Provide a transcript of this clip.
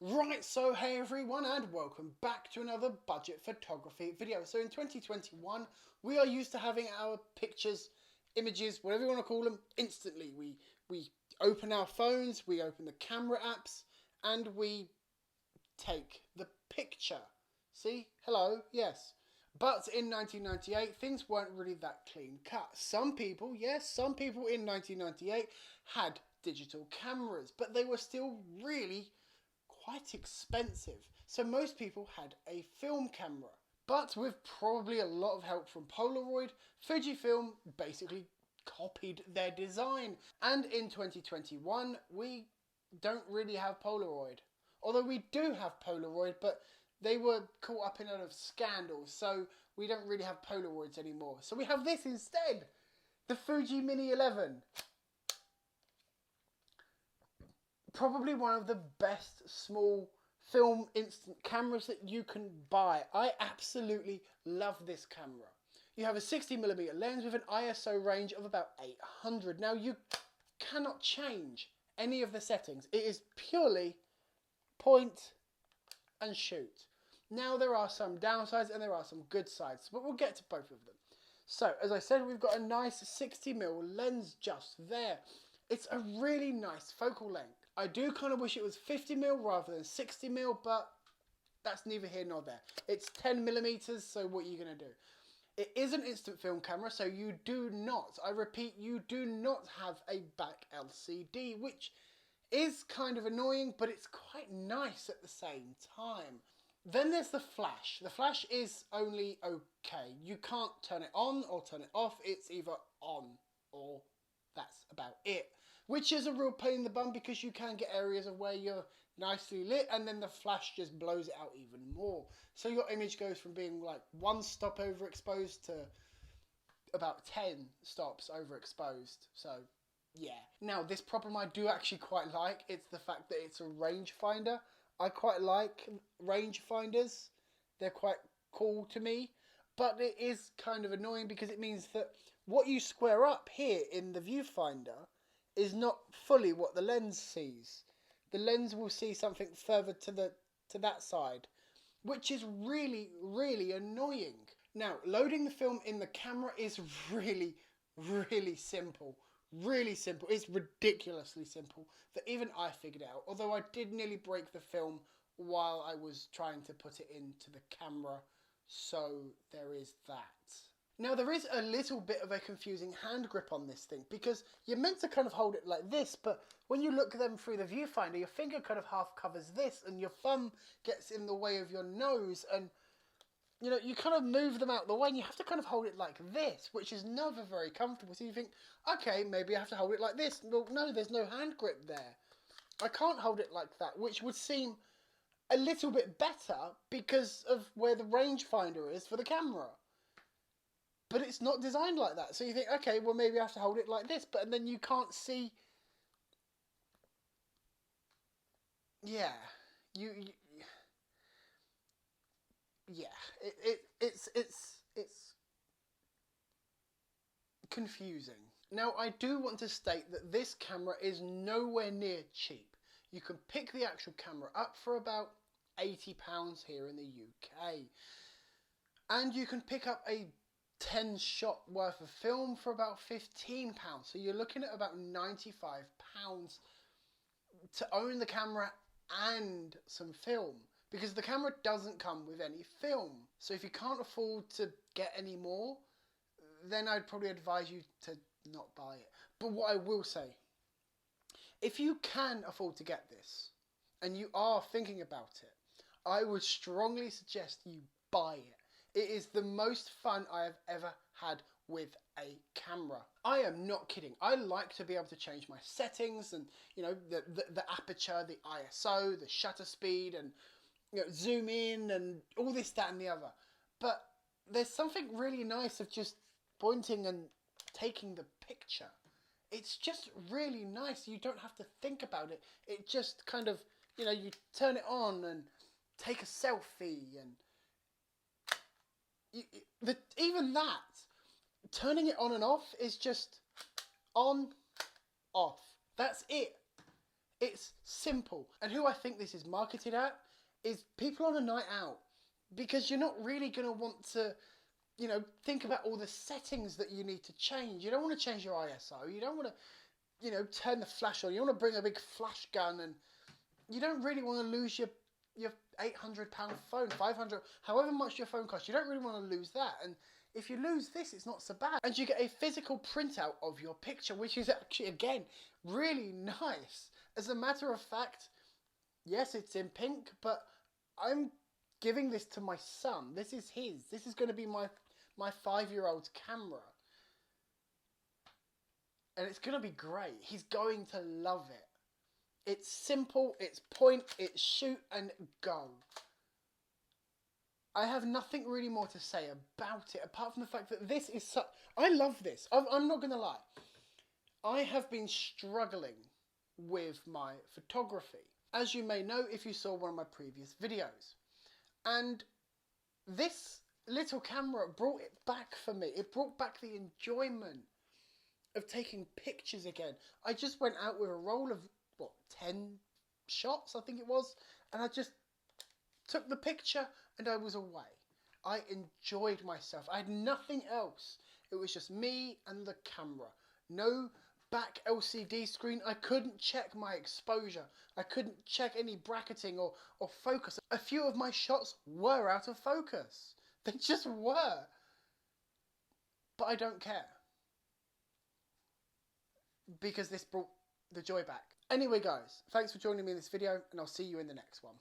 Right, so hey everyone and welcome back to another budget photography video. So in 2021, we are used to having our pictures, images, whatever you want to call them, instantly. We open our phones, we open the camera apps, and we take the picture. See? Hello? Yes. But in 1998, things weren't really that clean cut. Some people, yes, some people in 1998 had digital cameras, but they were still really quite expensive. So most people had a film camera. But with probably a lot of help from Polaroid, Fujifilm basically copied their design. And in 2021, we don't really have Polaroid. Although we do have Polaroid, but they were caught up in a lot of scandals, so we don't really have Polaroids anymore. So we have this instead, the Fuji Mini 11. Probably one of the best small film instant cameras that you can buy. I absolutely love this camera. You have a 60mm lens with an ISO range of about 800. Now you cannot change any of the settings. It is purely point and shoot. Now there are some downsides and there are some good sides, but we'll get to both of them. So as I said, we've got a nice 60mm lens just there. It's a really nice focal length. I do kind of wish it was 50mm rather than 60mm, but that's neither here nor there. It's 10mm, so what are you going to do? It is an instant film camera, so you do not, I repeat, you do not have a back LCD, which is kind of annoying, but it's quite nice at the same time. Then there's the flash. The flash is only okay. You can't turn it on or turn it off. It's either on or that's about it. Which is a real pain in the bum because you can get areas of where you're nicely lit and then the flash just blows it out even more. So your image goes from being like 1 stop overexposed to about 10 stops overexposed. So yeah. Now this problem I do actually quite like. It's the fact that it's a rangefinder. I quite like rangefinders. They're quite cool to me. But it is kind of annoying because it means that what you square up here in the viewfinder is not fully what the lens sees. The lens will see something further to that side, which is really, really annoying. Now, loading the film in the camera is really, really simple. Really simple. It's ridiculously simple that even I figured it out. Although I did nearly break the film while I was trying to put it into the camera. So there is that. Now there is a little bit of a confusing hand grip on this thing because you're meant to kind of hold it like this, but when you look at them through the viewfinder, your finger kind of half covers this and your thumb gets in the way of your nose and you know, you kind of move them out the way and you have to kind of hold it like this, which is never very comfortable. So you think, okay, maybe I have to hold it like this. Well, no, there's no hand grip there. I can't hold it like that, which would seem a little bit better because of where the rangefinder is for the camera. But it's not designed like that. So you think, okay, well maybe I have to hold it like this, but and then you can't see. Yeah, yeah, it's confusing. Now I do want to state that this camera is nowhere near cheap. You can pick the actual camera up for about £80 here in the UK. And you can pick up a 10 shot worth of film for about £15. So you're looking at about £95 to own the camera and some film. Because the camera doesn't come with any film. So if you can't afford to get any more, then I'd probably advise you to not buy it. But what I will say, if you can afford to get this, and you are thinking about it, I would strongly suggest you buy it. It is the most fun I have ever had with a camera. I am not kidding. I like to be able to change my settings and, you know, the aperture, the ISO, the shutter speed and, you know, zoom in and all this, that and the other. But there's something really nice of just pointing and taking the picture. It's just really nice. You don't have to think about it. It just kind of, you know, you turn it on and take a selfie and even that, turning it on and off is just on, off. That's it. It's simple. And who I think this is marketed at is people on a night out. Because you're not really going to want to, you know, think about all the settings that you need to change. You don't want to change your ISO. You don't want to, you know, turn the flash on. You want to bring a big flash gun, and you don't really want to lose your £800 phone, 500, however much your phone costs. You don't really want to lose that. And if you lose this, it's not so bad. And you get a physical printout of your picture, which is actually, again, really nice. As a matter of fact, yes, it's in pink, but I'm giving this to my son. This is his. This is going to be my 5-year-old's camera. And it's going to be great. He's going to love it. It's simple, it's point, it's shoot and go. I have nothing really more to say about it, apart from the fact that this is such... I love this. I'm not going to lie. I have been struggling with my photography, as you may know if you saw one of my previous videos. And this little camera brought it back for me. It brought back the enjoyment of taking pictures again. I just went out with a roll of, 10 shots, I think it was. And I just took the picture and I was away. I enjoyed myself. I had nothing else. It was just me and the camera. No back LCD screen. I couldn't check my exposure. I couldn't check any bracketing or focus. A few of my shots were out of focus. They just were. But I don't care. Because this brought the joy back. Anyway guys, thanks for joining me in this video, and I'll see you in the next one.